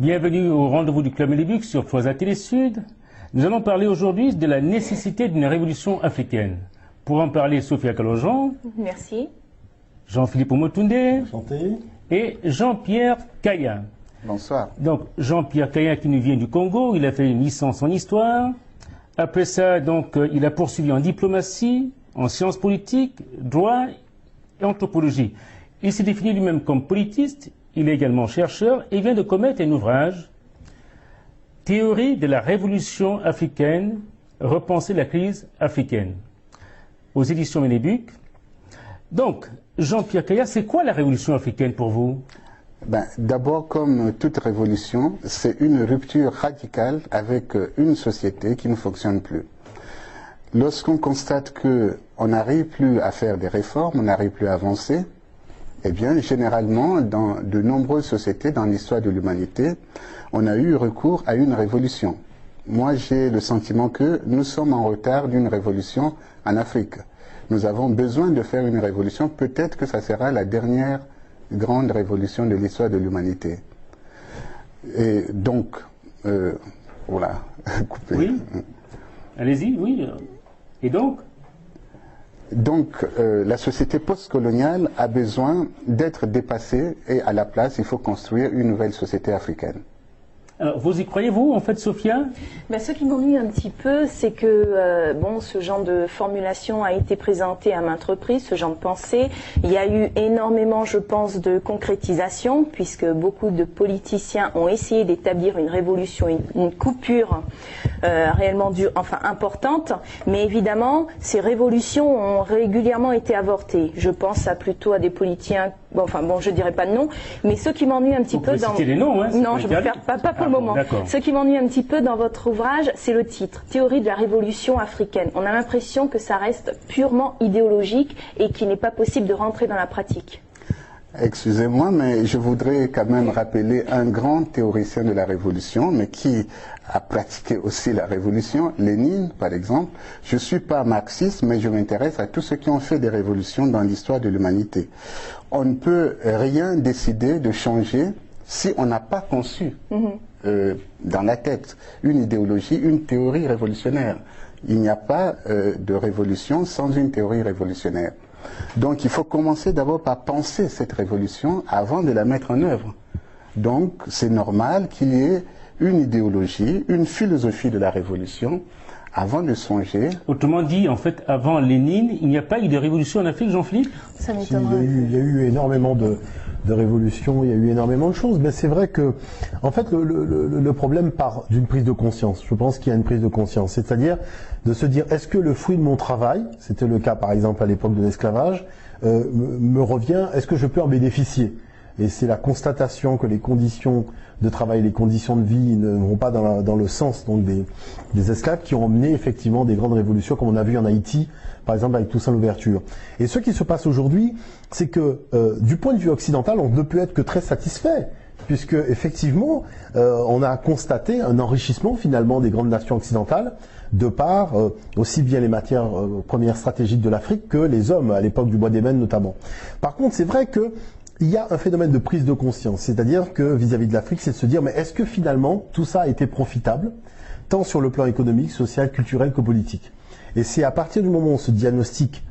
Bienvenue au rendez-vous du Club Melibux sur Choisis Télé Sud. Nous allons parler aujourd'hui de la nécessité d'une révolution africaine. Pour en parler, Sophia Kalojan. Merci. Jean-Philippe Omotunde. Enchanté. Et Jean-Pierre Kaya. Bonsoir. Donc, Jean-Pierre Kaya qui nous vient du Congo, il a fait une licence en histoire. Après ça, donc, il a poursuivi en diplomatie, en sciences politiques, droit et anthropologie. Il s'est défini lui-même comme politiste, il est également chercheur et vient de commettre un ouvrage, Théorie de la révolution africaine, repenser la crise africaine, aux éditions Ménébuc. Donc, Jean-Pierre Kaya, c'est quoi la révolution africaine pour vous? D'abord, comme toute révolution, c'est une rupture radicale avec une société qui ne fonctionne plus. Lorsqu'on constate qu'on n'arrive plus à faire des réformes, on n'arrive plus à avancer, eh bien, généralement, dans de nombreuses sociétés, dans l'histoire de l'humanité, on a eu recours à une révolution. Moi, j'ai le sentiment que nous sommes en retard d'une révolution en Afrique. Nous avons besoin de faire une révolution. Peut-être que ça sera la dernière grande révolution de l'histoire de l'humanité. Et donc, voilà, coupé. Oui, allez-y, oui. Et donc la société postcoloniale a besoin d'être dépassée et à la place, il faut construire une nouvelle société africaine. Alors, vous y croyez-vous, en fait, Sophia? Ce qui m'ennuie un petit peu, c'est que ce genre de formulation a été présenté à maintes reprises, ce genre de pensée. Il y a eu énormément, je pense, de concrétisation, puisque beaucoup de politiciens ont essayé d'établir une révolution, une coupure réellement importante. Mais évidemment, ces révolutions ont régulièrement été avortées. Je pense plutôt à des politiciens, je dirais pas de nom, mais ceux qui m'ennuient un petit peu dans... Citer les noms, hein, non, je ne vais faire pas pour le moment. Ce qui m'ennuie un petit peu dans votre ouvrage, c'est le titre, Théorie de la révolution africaine. On a l'impression que ça reste purement idéologique et qu'il n'est pas possible de rentrer dans la pratique. Excusez-moi, mais je voudrais quand même rappeler un grand théoricien de la Révolution, mais qui a pratiqué aussi la Révolution, Lénine, par exemple. Je ne suis pas marxiste, mais je m'intéresse à tous ceux qui ont fait des révolutions dans l'histoire de l'humanité. On ne peut rien décider de changer si on n'a pas conçu dans la tête une idéologie, une théorie révolutionnaire. Il n'y a pas de révolution sans une théorie révolutionnaire. Donc il faut commencer d'abord par penser cette révolution avant de la mettre en œuvre. Donc c'est normal qu'il y ait une idéologie, une philosophie de la révolution avant de songer. Autrement dit, en fait, avant Lénine, il n'y a pas eu de révolution en Afrique, Jean-Philippe? Ça m'étonnerait. Il y a eu énormément de révolutions, il y a eu énormément de choses, mais c'est vrai que, en fait, le problème part d'une prise de conscience. Je pense qu'il y a une prise de conscience, c'est-à-dire de se dire, est-ce que le fruit de mon travail, c'était le cas par exemple à l'époque de l'esclavage, me revient, est-ce que je peux en bénéficier? Et c'est la constatation que les conditions de travail, les conditions de vie ne vont pas dans le sens donc des esclaves qui ont mené effectivement des grandes révolutions, comme on a vu en Haïti, par exemple avec Toussaint Louverture. Et ce qui se passe aujourd'hui, c'est que du point de vue occidental, on ne peut être que très satisfait, puisque effectivement, on a constaté un enrichissement finalement des grandes nations occidentales, de par aussi bien les matières premières stratégiques de l'Afrique que les hommes, à l'époque du bois d'ébène notamment. Par contre, c'est vrai que il y a un phénomène de prise de conscience, c'est-à-dire que vis-à-vis de l'Afrique, c'est de se dire, mais est-ce que finalement tout ça a été profitable, tant sur le plan économique, social, culturel que politique? Et c'est à partir du moment où ce diagnostic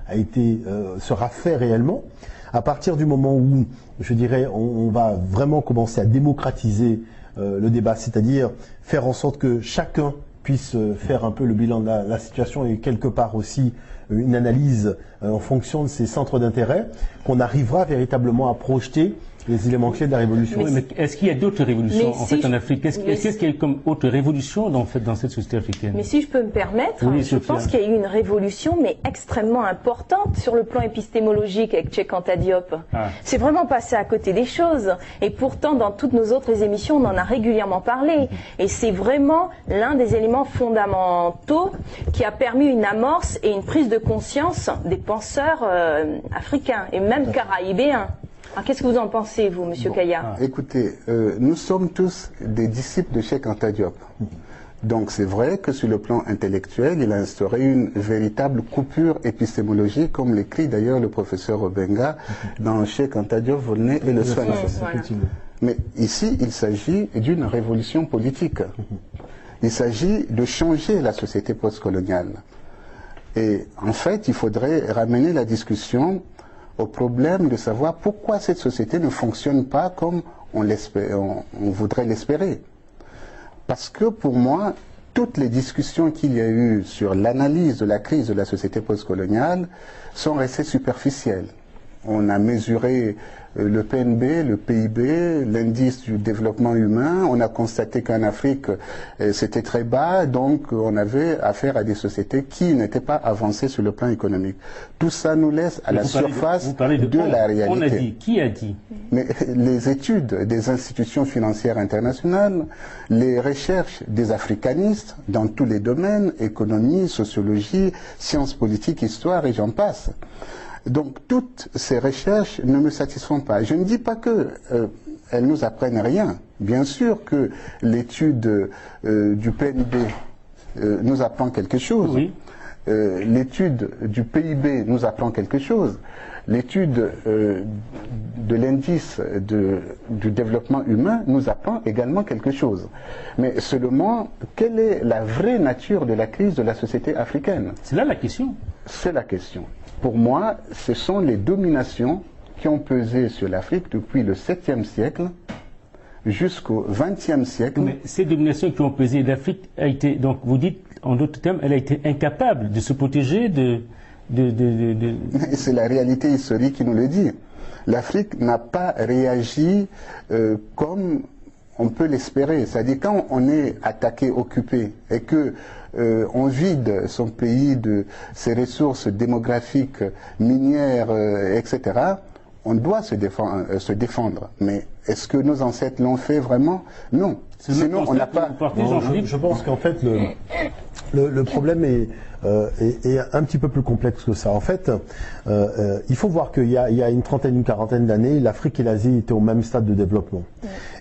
sera fait réellement, à partir du moment où, je dirais, on va vraiment commencer à démocratiser le débat, c'est-à-dire faire en sorte que chacun puisse faire un peu le bilan de la situation et quelque part aussi une analyse en fonction de ses centres d'intérêt, qu'on arrivera véritablement à projeter les éléments clés de la révolution. Oui, mais est-ce qu'il y a d'autres révolutions en Afrique? Qu'est-ce qu'il y a comme autre révolution dans cette société africaine? Mais si je peux me permettre, oui, je pense qu'il y a eu une révolution, mais extrêmement importante sur le plan épistémologique avec Cheikh Anta Diop. C'est vraiment passé à côté des choses. Et pourtant, dans toutes nos autres émissions, on en a régulièrement parlé. Et c'est vraiment l'un des éléments fondamentaux qui a permis une amorce et une prise de conscience des penseurs africains et même caraïbéens. Alors, qu'est-ce que vous en pensez, vous, Monsieur Kaya? Écoutez, nous sommes tous des disciples de Cheikh Anta Diop. Donc c'est vrai que sur le plan intellectuel, il a instauré une véritable coupure épistémologique, comme l'écrit d'ailleurs le professeur Obenga dans Cheikh Anta Diop, Volney et le soin. Mais ici, il s'agit d'une révolution politique. Il s'agit de changer la société postcoloniale. Et en fait, il faudrait ramener la discussion au problème de savoir pourquoi cette société ne fonctionne pas comme on voudrait l'espérer. Parce que pour moi, toutes les discussions qu'il y a eu sur l'analyse de la crise de la société postcoloniale sont restées superficielles. On a mesuré le PNB, le PIB, l'indice du développement humain. On a constaté qu'en Afrique, c'était très bas, donc on avait affaire à des sociétés qui n'étaient pas avancées sur le plan économique. Tout ça nous laisse à la surface de la réalité. On a dit. Qui a dit? Mais les études des institutions financières internationales, les recherches des africanistes dans tous les domaines, économie, sociologie, sciences politiques, histoire et j'en passe. Donc toutes ces recherches ne me satisfont pas. Je ne dis pas qu'elles nous apprennent rien. Bien sûr que l'étude du PNB nous apprend quelque chose. Oui. L'étude du PIB nous apprend quelque chose. L'étude de l'indice du développement humain nous apprend également quelque chose. Mais seulement, quelle est la vraie nature de la crise de la société africaine? C'est là la question. C'est la question. Pour moi, ce sont les dominations qui ont pesé sur l'Afrique depuis le 7e siècle jusqu'au 20e siècle. Mais ces dominations qui ont pesé, l'Afrique a été, donc vous dites, en d'autres termes, elle a été incapable de se protéger C'est la réalité historique qui nous le dit. L'Afrique n'a pas réagi comme on peut l'espérer. C'est-à-dire quand on est attaqué, occupé, et que on vide son pays de ses ressources démographiques, minières, etc., on doit se défendre. Mais est-ce que nos ancêtres l'ont fait vraiment? Non. Sinon, on n'a pas... Non, je pense qu'en fait, le problème est un petit peu plus complexe que ça. En fait, il faut voir qu'il y a une trentaine, une quarantaine d'années, l'Afrique et l'Asie étaient au même stade de développement.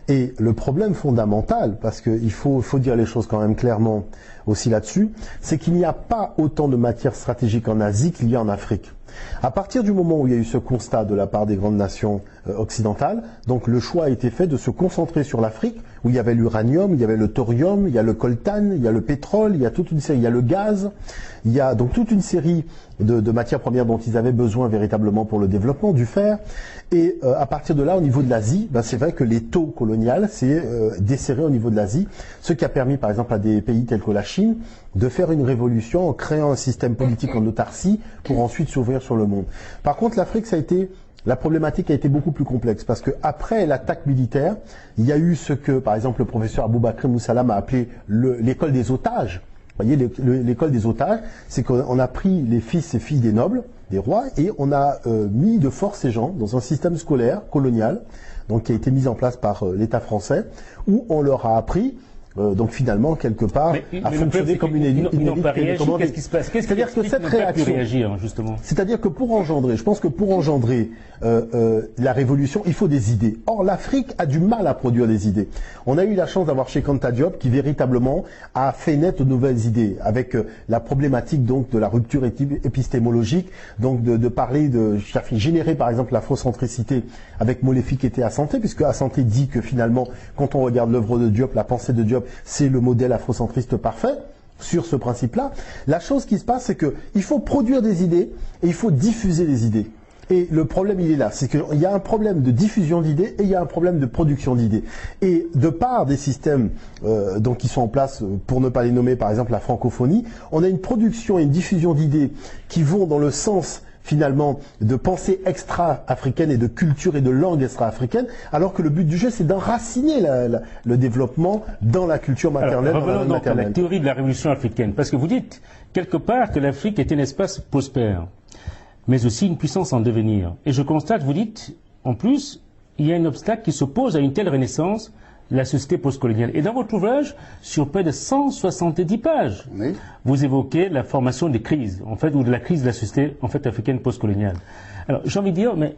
Et le problème fondamental, parce qu'il faut dire les choses quand même clairement aussi là-dessus, c'est qu'il n'y a pas autant de matières stratégiques en Asie qu'il y a en Afrique. À partir du moment où il y a eu ce constat de la part des grandes nations occidentales, donc le choix a été fait de se concentrer sur l'Afrique, où il y avait l'uranium, il y avait le thorium, il y a le coltan, il y a le pétrole, il y a toute une série, il y a le gaz, il y a donc toute une série de matières premières dont ils avaient besoin véritablement pour le développement, du fer. Et à partir de là, au niveau de l'Asie, c'est vrai que les taux coloniales s'est desserré au niveau de l'Asie, ce qui a permis par exemple à des pays tels que la Chine de faire une révolution en créant un système politique en autarcie pour ensuite s'ouvrir sur le monde. Par contre, l'Afrique, la problématique a été beaucoup plus complexe parce que après l'attaque militaire, il y a eu ce que, par exemple, le professeur Aboubakry Moussalam a appelé l'école des otages. Vous voyez, l'école des otages, c'est qu'on a pris les fils et filles des nobles, des rois, et on a mis de force ces gens dans un système scolaire colonial, donc qui a été mis en place par l'État français, où on leur a appris donc finalement, quelque part, à fonctionner comme une élite. Ils n'ont pas réagi. Qu'est-ce qui se passe? C'est-à-dire que cette réaction, réagir, justement. C'est-à-dire que pour engendrer, je pense que pour engendrer la révolution, il faut des idées. Or, l'Afrique a du mal à produire des idées. On a eu la chance d'avoir Cheikh Anta Diop qui véritablement a fait naître de nouvelles idées, avec la problématique donc de la rupture épistémologique, donc de parler générer par exemple l'afrocentricité avec Molefi qui était à Santé, puisque à Santé dit que finalement, quand on regarde l'œuvre de Diop, la pensée de Diop, c'est le modèle afrocentriste parfait. Sur ce principe-là, la chose qui se passe, c'est qu'il faut produire des idées et il faut diffuser les idées. Et le problème, il est là, c'est qu'il y a un problème de diffusion d'idées et il y a un problème de production d'idées. Et de part des systèmes donc qui sont en place, pour ne pas les nommer, par exemple la francophonie, on a une production et une diffusion d'idées qui vont dans le sens finalement de pensée extra-africaine et de culture et de langue extra-africaine, alors que le but du jeu, c'est d'enraciner le développement dans la culture maternelle. Alors, revenons donc à la théorie de la révolution africaine, parce que vous dites quelque part que l'Afrique est un espace prospère, mais aussi une puissance en devenir. Et je constate, vous dites, en plus, il y a un obstacle qui s'oppose à une telle renaissance, la société postcoloniale. Et dans votre ouvrage, sur près de 170 pages, oui, vous évoquez la formation des crises, en fait, ou de la crise de la société, en fait, africaine postcoloniale. Alors, j'ai envie de dire, mais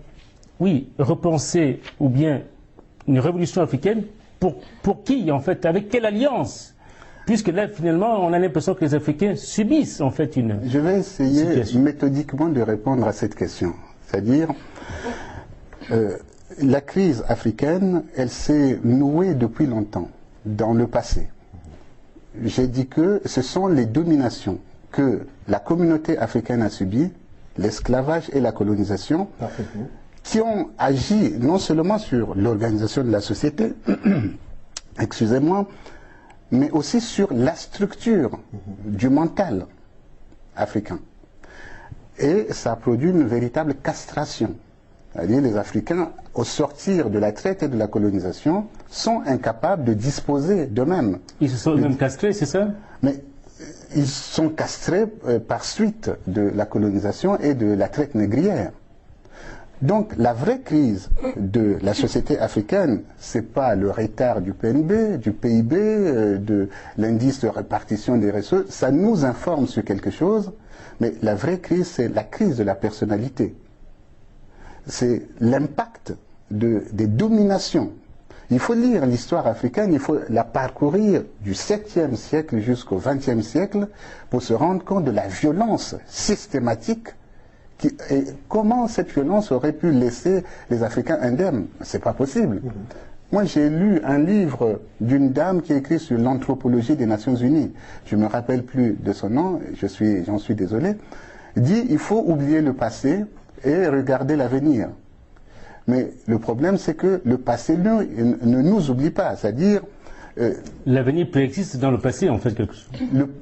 oui, repenser, ou bien une révolution africaine, pour qui, en fait, avec quelle alliance? Puisque là, finalement, on a l'impression que les Africains subissent, en fait, une Je vais essayer méthodiquement de répondre à cette question. C'est-à-dire, la crise africaine, elle s'est nouée depuis longtemps, dans le passé. J'ai dit que ce sont les dominations que la communauté africaine a subies, l'esclavage et la colonisation, qui ont agi non seulement sur l'organisation de la société, excusez-moi, mais aussi sur la structure du mental africain. Et ça a produit une véritable castration. C'est-à-dire les Africains, au sortir de la traite et de la colonisation, sont incapables de disposer d'eux-mêmes. Ils se sont eux-mêmes castrés, c'est ça? Mais ils sont castrés par suite de la colonisation et de la traite négrière. Donc la vraie crise de la société africaine, c'est pas le retard du PNB, du PIB, de l'indice de répartition des ressources, ça nous informe sur quelque chose, mais la vraie crise, c'est la crise de la personnalité. C'est l'impact des dominations. Il faut lire l'histoire africaine, il faut la parcourir du 7e siècle jusqu'au 20e siècle pour se rendre compte de la violence systématique et comment cette violence aurait pu laisser les Africains indemnes. C'est pas possible. Moi, j'ai lu un livre d'une dame qui écrit sur l'anthropologie des Nations Unies. Je me rappelle plus de son nom, j'en suis désolé. Il dit il faut oublier le passé et regarder l'avenir. Mais le problème, c'est que le passé ne nous oublie pas, c'est-à-dire... l'avenir préexiste dans le passé, en fait, quelque chose.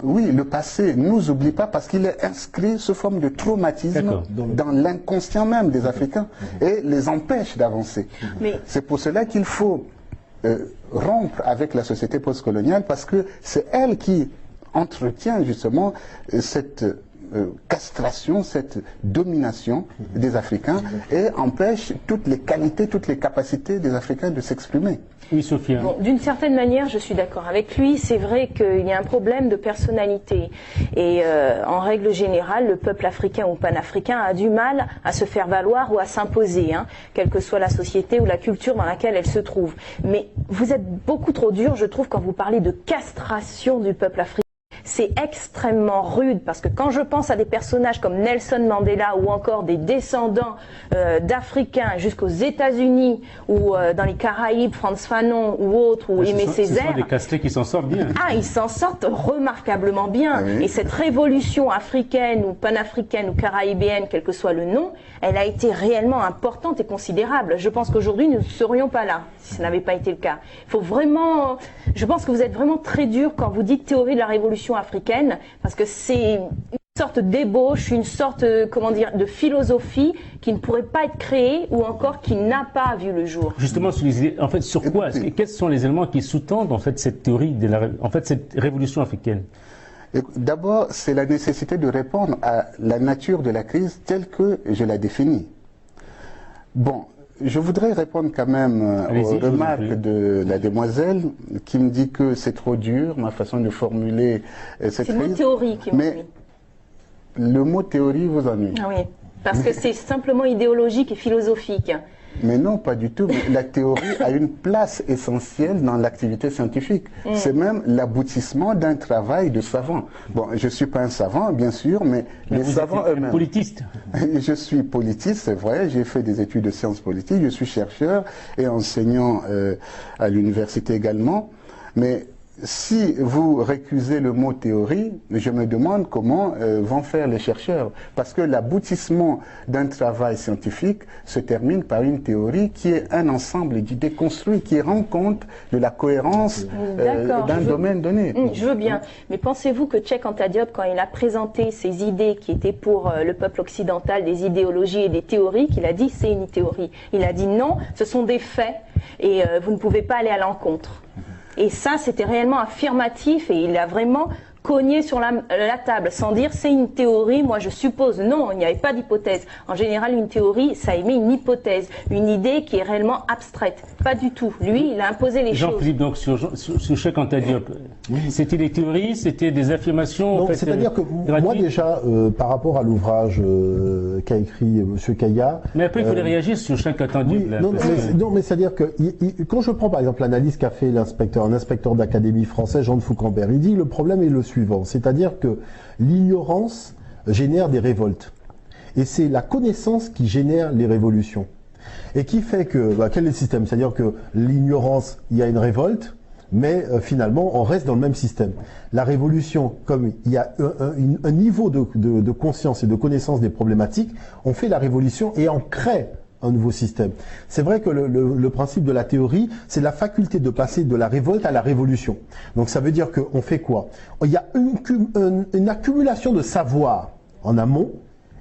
Oui, le passé ne nous oublie pas parce qu'il est inscrit sous forme de traumatisme dans l'inconscient même des Africains et les empêche d'avancer. C'est pour cela qu'il faut rompre avec la société postcoloniale parce que c'est elle qui entretient justement cette... castration, cette domination des Africains et empêche toutes les qualités, toutes les capacités des Africains de s'exprimer. Oui, Sophia. Bon, d'une certaine manière, je suis d'accord avec lui. C'est vrai qu'il y a un problème de personnalité. Et en règle générale, le peuple africain ou panafricain a du mal à se faire valoir ou à s'imposer, hein, quelle que soit la société ou la culture dans laquelle elle se trouve. Mais vous êtes beaucoup trop dur, je trouve, quand vous parlez de castration du peuple africain. C'est extrêmement rude parce que quand je pense à des personnages comme Nelson Mandela ou encore des descendants d'Africains jusqu'aux États-Unis ou dans les Caraïbes, Frantz Fanon ou autres, ou Aimé Césaire. Ce sont des castrés qui s'en sortent bien. Ah, ils s'en sortent remarquablement bien. Oui. Et cette révolution africaine ou panafricaine ou caraïbéenne, quel que soit le nom, elle a été réellement importante et considérable. Je pense qu'aujourd'hui, nous ne serions pas là si ça n'avait pas été le cas. Il faut vraiment... Je pense que vous êtes vraiment très dur quand vous dites théorie de la révolution africaine, parce que c'est une sorte d'ébauche, une sorte, comment dire, de philosophie qui ne pourrait pas être créée ou encore qui n'a pas vu le jour. Justement, sur les idées, en fait, sur quoi? Quels sont les éléments qui sous-tendent en fait cette théorie de cette révolution africaine? D'abord, c'est la nécessité de répondre à la nature de la crise telle que je la définis. Bon, je voudrais répondre quand même aux remarques de la demoiselle qui me dit que c'est trop dur, ma façon de formuler cette crise. C'est le mot théorie qui m'ennuie. Le mot théorie vous ennuie. Ah oui, parce que c'est simplement idéologique et philosophique. Mais non, pas du tout. Mais la théorie a une place essentielle dans l'activité scientifique. C'est même l'aboutissement d'un travail de savant. Bon, je ne suis pas un savant, bien sûr, mais les savants eux-mêmes. Politiste. Je suis politiste, c'est vrai. J'ai fait des études de sciences politiques. Je suis chercheur et enseignant à l'université également. Mais si vous récusez le mot théorie, je me demande comment vont faire les chercheurs. Parce que l'aboutissement d'un travail scientifique se termine par une théorie qui est un ensemble d'idées construites, qui rend compte de la cohérence d'un domaine donné. Je veux bien. Mais pensez-vous que Cheikh Anta Diop, quand il a présenté ses idées qui étaient pour le peuple occidental, des idéologies et des théories, qu'il a dit c'est une théorie. Il a dit non, ce sont des faits et vous ne pouvez pas aller à l'encontre. Et ça, c'était réellement affirmatif et il a vraiment cogné sur la table, sans dire c'est une théorie, moi je suppose. Non, il n'y avait pas d'hypothèse. En général, une théorie, ça émet une hypothèse, une idée qui est réellement abstraite. Pas du tout. Lui, il a imposé les choses. Jean-Philippe, donc sur Cheikh Anta Diop, c'était des théories, c'était des affirmations. C'est-à-dire que moi déjà, par rapport à l'ouvrage qu'a écrit M. Kaya... Mais après, il fallait réagir sur Cheikh Anta Diop. Non, mais c'est-à-dire que quand je prends par exemple l'analyse qu'a fait un inspecteur d'académie français, Jean de Foucambert, il dit le problème est le suivant, c'est-à-dire que l'ignorance génère des révoltes. Et c'est la connaissance qui génère les révolutions. Et qui fait que, quel est le système? C'est-à-dire que l'ignorance, il y a une révolte, mais finalement, on reste dans le même système. La révolution, comme il y a un niveau de conscience et de connaissance des problématiques, on fait la révolution et on crée un nouveau système. C'est vrai que le principe de la théorie, c'est la faculté de passer de la révolte à la révolution. Donc ça veut dire qu'on fait quoi? Il y a une accumulation de savoir en amont,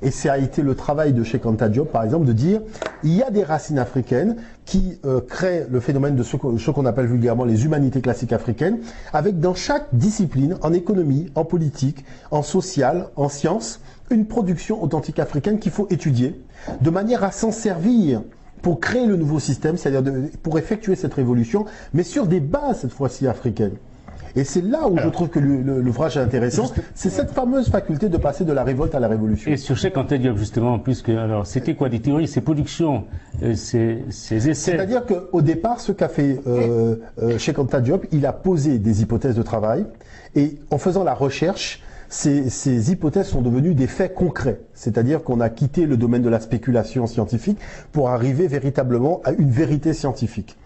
et ça a été le travail de Cheikh Anta Diop, par exemple, de dire il y a des racines africaines qui créent le phénomène de ce qu'on appelle vulgairement les humanités classiques africaines, avec dans chaque discipline, en économie, en politique, en social, en sciences, une production authentique africaine qu'il faut étudier, de manière à s'en servir pour créer le nouveau système, c'est-à-dire pour effectuer cette révolution, mais sur des bases cette fois-ci africaines. Et c'est là où je trouve que l'ouvrage est intéressant, c'est cette fameuse faculté de passer de la révolte à la révolution. Et sur Cheikh Anta Diop, justement, puisque, alors, c'était quoi des théories, ces productions, ces essais? C'est-à-dire qu'au départ, ce qu'a fait Cheikh Anta Diop, il a posé des hypothèses de travail, et en faisant la recherche, ces hypothèses sont devenues des faits concrets. C'est-à-dire qu'on a quitté le domaine de la spéculation scientifique pour arriver véritablement à une vérité scientifique.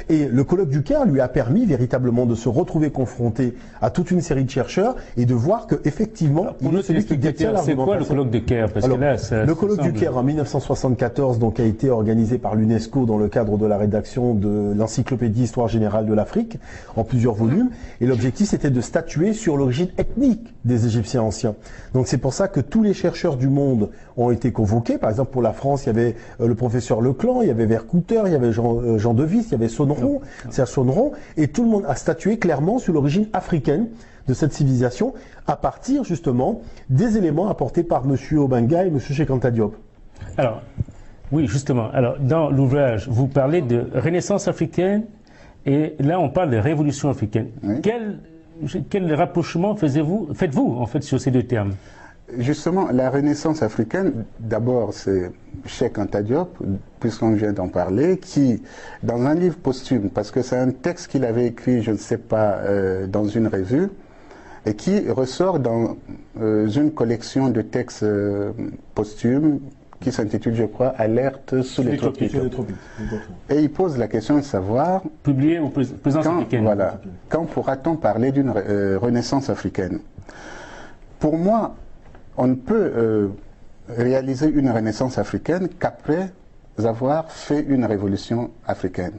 Et le colloque du Caire lui a permis véritablement de se retrouver confronté à toute une série de chercheurs et de voir qu'effectivement, il est celui qui détient l'argumentation. C'est quoi le colloque du Caire? Parce que là, le colloque du Caire en 1974 donc, a été organisé par l'UNESCO dans le cadre de la rédaction de l'Encyclopédie Histoire Générale de l'Afrique en plusieurs volumes. Et l'objectif c'était de statuer sur l'origine ethnique des Égyptiens anciens. Donc c'est pour ça que tous les chercheurs du monde ont été convoqués. Par exemple, pour la France, il y avait le professeur Leclan, il y avait Vercouter, il y avait Jean Devis, il y avait Serge Sonneron, et tout le monde a statué clairement sur l'origine africaine de cette civilisation à partir justement des éléments apportés par M. Obenga et M. Cheikh Anta Diop. Alors, oui, justement. Alors, dans l'ouvrage, vous parlez de Renaissance africaine, et là, on parle de Révolution africaine. Oui. Quel rapprochement faites-vous, en fait, sur ces deux termes? Justement, la Renaissance africaine, d'abord, c'est Cheikh Anta Diop, puisqu'on vient d'en parler, qui, dans un livre posthume, parce que c'est un texte qu'il avait écrit, je ne sais pas, dans une revue, et qui ressort dans une collection de textes posthumes qui s'intitule, je crois, Alerte sous les tropiques. Et il pose la question de savoir... Publié aux présences africaines. Voilà. Quand pourra-t-on parler d'une Renaissance africaine? Pour moi, on ne peut réaliser une renaissance africaine qu'après avoir fait une révolution africaine.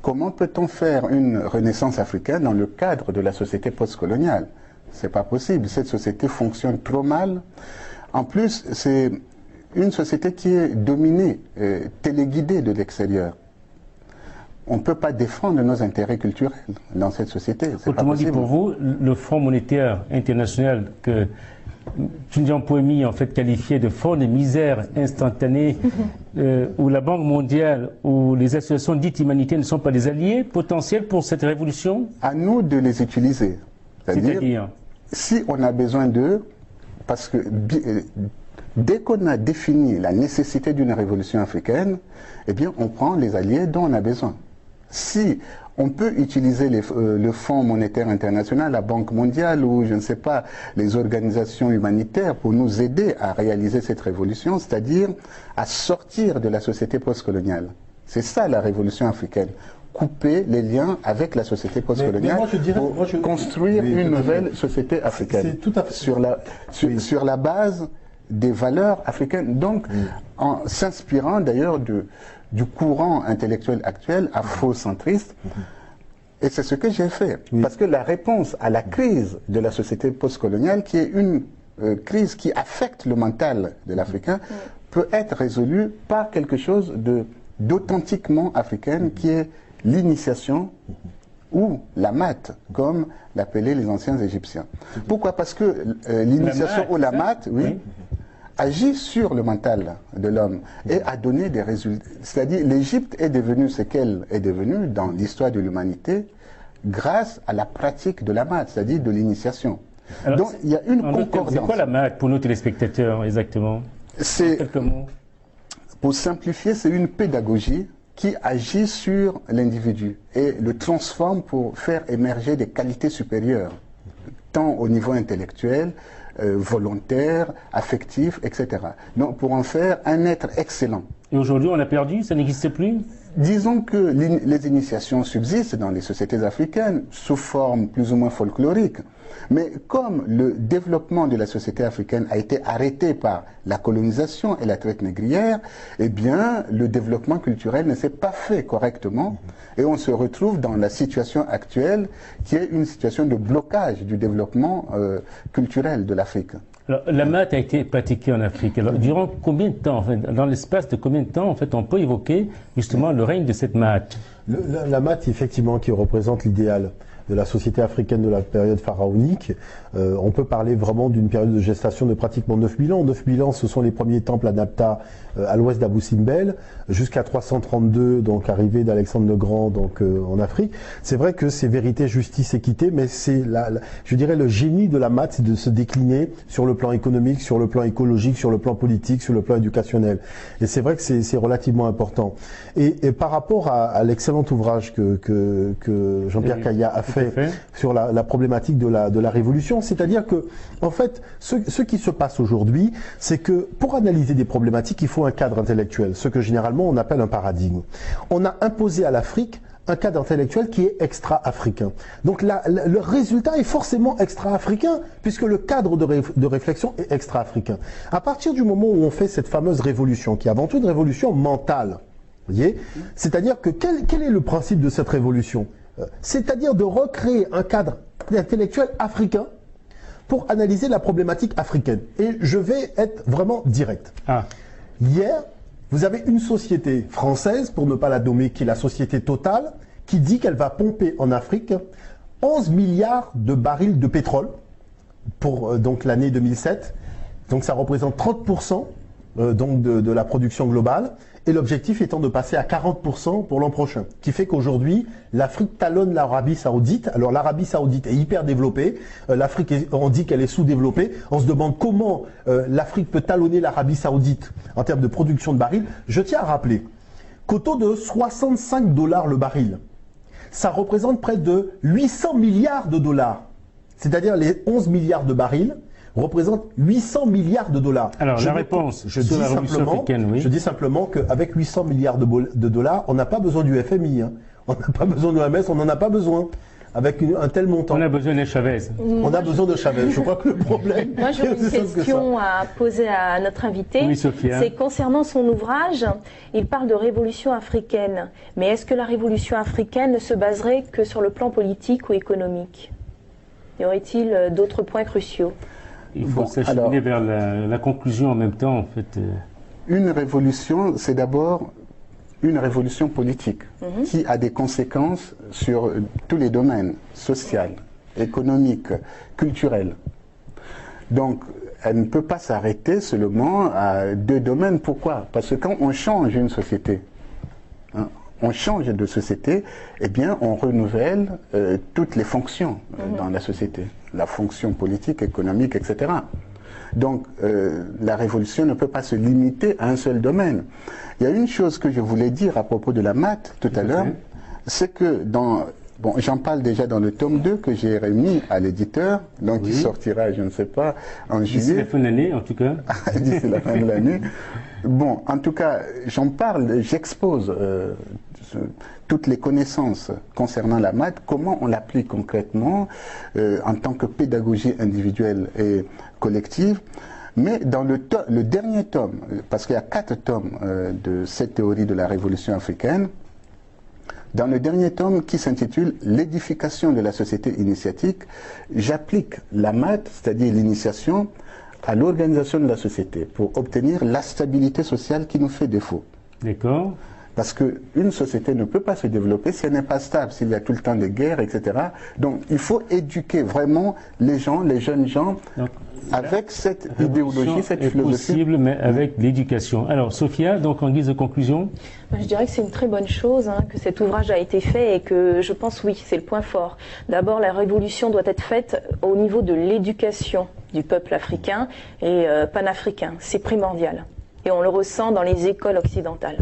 Comment peut-on faire une renaissance africaine dans le cadre de la société postcoloniale? C'est pas possible. Cette société fonctionne trop mal. En plus, c'est une société qui est dominée, téléguidée de l'extérieur. On ne peut pas défendre nos intérêts culturels dans cette société. Autrement dit, pour vous, le Fonds monétaire international que Tundian Poemi en fait qualifié de fonds de misère instantanée, où la Banque mondiale ou les associations dites humanitaires ne sont pas des alliés potentiels pour cette révolution? À nous de les utiliser. C'est-à-dire, si on a besoin d'eux, parce que dès qu'on a défini la nécessité d'une révolution africaine, eh bien on prend les alliés dont on a besoin. Si on peut utiliser le Fonds monétaire international, la Banque mondiale ou, je ne sais pas, les organisations humanitaires pour nous aider à réaliser cette révolution, c'est-à-dire à sortir de la société postcoloniale. C'est ça la révolution africaine. Couper les liens avec la société postcoloniale pour construire une nouvelle société africaine sur la base des valeurs africaines. Donc, en s'inspirant d'ailleurs du courant intellectuel actuel, afrocentriste, et c'est ce que j'ai fait. Parce que la réponse à la crise de la société postcoloniale, qui est une crise qui affecte le mental de l'Africain, peut être résolue par quelque chose d'authentiquement africaine, qui est l'initiation ou la mat, comme l'appelaient les anciens Égyptiens. Pourquoi? Parce que l'initiation ou la mat, agit sur le mental de l'homme et a donné des résultats. C'est-à-dire l'Égypte est devenue ce qu'elle est devenue dans l'histoire de l'humanité grâce à la pratique de la maths, c'est-à-dire de l'initiation. Donc il y a une concordance. C'est quoi la maths pour nos téléspectateurs exactement? Pour simplifier, c'est une pédagogie qui agit sur l'individu et le transforme pour faire émerger des qualités supérieures, tant au niveau intellectuel, volontaire, affectif, etc. Donc pour en faire un être excellent. Et aujourd'hui, on l'a perdu, ça n'existe plus? Disons que les initiations subsistent dans les sociétés africaines sous forme plus ou moins folklorique. Mais comme le développement de la société africaine a été arrêté par la colonisation et la traite négrière, eh bien, le développement culturel ne s'est pas fait correctement et on se retrouve dans la situation actuelle qui est une situation de blocage du développement culturel de l'Afrique. Alors, la maths a été pratiquée en Afrique. Alors, durant combien de temps, en fait, dans l'espace de combien de temps, en fait, on peut évoquer justement le règne de cette maths? La maths, effectivement, qui représente l'idéal de la société africaine de la période pharaonique. On peut parler vraiment d'une période de gestation de pratiquement 9000 ans. 9000 ans, ce sont les premiers temples à Napta à l'ouest d'Abou Simbel, jusqu'à 332, donc arrivée d'Alexandre le Grand donc en Afrique. C'est vrai que c'est vérité, justice, équité, mais c'est je dirais le génie de la maths, c'est de se décliner sur le plan économique, sur le plan écologique, sur le plan politique, sur le plan éducationnel. Et c'est vrai que c'est relativement important. Et par rapport à l'excellent ouvrage que Jean-Pierre Caillat a fait sur la problématique de la révolution, c'est-à-dire que, en fait, ce qui se passe aujourd'hui, c'est que pour analyser des problématiques, il faut un cadre intellectuel, ce que généralement on appelle un paradigme. On a imposé à l'Afrique un cadre intellectuel qui est extra-africain. Donc le résultat est forcément extra-africain, puisque le cadre de réflexion est extra-africain. À partir du moment où on fait cette fameuse révolution, qui est avant tout une révolution mentale, vous voyez, c'est-à-dire que quel est le principe de cette révolution? C'est-à-dire de recréer un cadre intellectuel africain pour analyser la problématique africaine. Et je vais être vraiment direct. Hier, vous avez une société française, pour ne pas la nommer, qui est la société Total, qui dit qu'elle va pomper en Afrique 11 milliards de barils de pétrole pour donc l'année 2007. Donc ça représente 30% donc de la production globale. Et l'objectif étant de passer à 40% pour l'an prochain. Qui fait qu'aujourd'hui, l'Afrique talonne l'Arabie Saoudite. Alors l'Arabie Saoudite est hyper développée. L'Afrique, on dit qu'elle est sous-développée. On se demande comment l'Afrique peut talonner l'Arabie Saoudite en termes de production de barils. Je tiens à rappeler qu'au taux de 65 $ le baril, ça représente près de 800 milliards de dollars. C'est-à-dire les 11 milliards de barils représente 800 milliards de dollars. Alors, la réponse sur la révolution africaine, oui. Je dis simplement qu'avec 800 milliards de dollars, on n'a pas besoin du FMI. Hein. On n'a pas besoin de l'OMS, on n'en a pas besoin. Avec un tel montant. On a besoin de Chavez. On a besoin de Chavez. Je crois que le problème... Moi, j'ai une question à poser à notre invité. Oui, Sophia. C'est concernant son ouvrage. Il parle de révolution africaine. Mais est-ce que la révolution africaine ne se baserait que sur le plan politique ou économique? Y aurait-il d'autres points cruciaux? Il faut s'acheminer vers la conclusion en même temps, en fait. Une révolution, c'est d'abord une révolution politique qui a des conséquences sur tous les domaines, social, économique, culturel. Donc, elle ne peut pas s'arrêter seulement à 2 domaines. Pourquoi? Parce que quand on change une société, on change de société, eh bien, on renouvelle toutes les fonctions dans la société. La fonction politique, économique, etc. Donc, la révolution ne peut pas se limiter à un seul domaine. Il y a une chose que je voulais dire à propos de la maths tout à l'heure, c'est que bon, j'en parle déjà dans le tome 2 que j'ai remis à l'éditeur, donc il sortira, je ne sais pas, en juillet. D'ici la fin de l'année, en tout cas. D'ici la fin de l'année. Bon, en tout cas, j'en parle, j'expose toutes les connaissances concernant la maths, comment on l'applique concrètement en tant que pédagogie individuelle et collective. Mais dans le dernier tome, parce qu'il y a 4 tomes de cette théorie de la révolution africaine, dans le dernier tome qui s'intitule « L'édification de la société initiatique », j'applique la maths, c'est-à-dire l'initiation, à l'organisation de la société pour obtenir la stabilité sociale qui nous fait défaut. D'accord. Parce qu'une société ne peut pas se développer si elle n'est pas stable, s'il y a tout le temps des guerres, etc. Donc il faut éduquer vraiment les gens, les jeunes gens, donc, avec cette idéologie, cette philosophie. Possible, mais avec l'éducation. Alors Sophia, donc en guise de conclusion? Je dirais que c'est une très bonne chose que cet ouvrage a été fait et que je pense, oui, c'est le point fort. D'abord, la révolution doit être faite au niveau de l'éducation du peuple africain et panafricain. C'est primordial. Et on le ressent dans les écoles occidentales.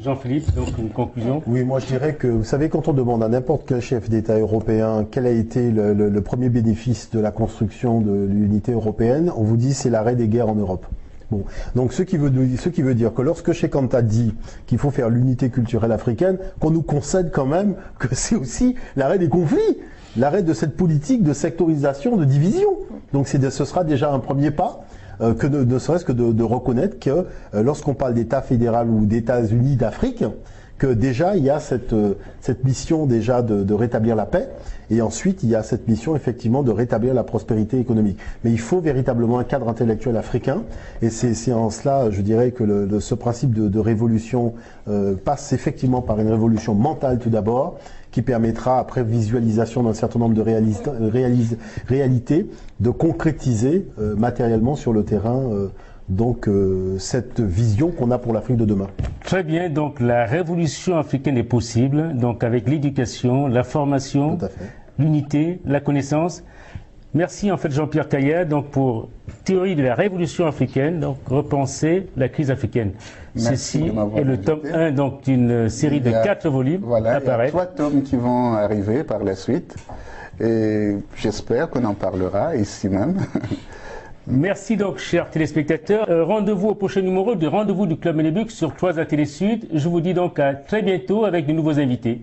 Jean-Philippe, donc une conclusion. Oui, moi je dirais que, vous savez, quand on demande à n'importe quel chef d'État européen quel a été le premier bénéfice de la construction de l'unité européenne, on vous dit c'est l'arrêt des guerres en Europe. Bon. Donc ce qui veut dire que lorsque Cheikh Anta dit qu'il faut faire l'unité culturelle africaine, qu'on nous concède quand même que c'est aussi l'arrêt des conflits, l'arrêt de cette politique de sectorisation, de division. Donc ce sera déjà un premier pas. Que ne serait-ce que de reconnaître que lorsqu'on parle d'État fédéral ou d'États-Unis d'Afrique, que déjà il y a cette mission déjà de rétablir la paix, et ensuite il y a cette mission effectivement de rétablir la prospérité économique. Mais il faut véritablement un cadre intellectuel africain, et c'est en cela, je dirais, que ce principe de révolution passe effectivement par une révolution mentale tout d'abord, qui permettra, après visualisation d'un certain nombre de réalités, de concrétiser matériellement sur le terrain cette vision qu'on a pour l'Afrique de demain. Très bien, donc la révolution africaine est possible, donc avec l'éducation, la formation, l'unité, la connaissance. Merci en fait Jean-Pierre Cayet donc pour Théorie de la révolution africaine, donc repenser la crise africaine. Ceci est le tome 1 donc d'une série de 4 volumes. Voilà, il y a 3 tomes qui vont arriver par la suite et j'espère qu'on en parlera ici même. Merci donc chers téléspectateurs. Rendez-vous au prochain numéro de Rendez-vous du Club Melebuk sur Trois à Télé Sud. Je vous dis donc à très bientôt avec de nouveaux invités.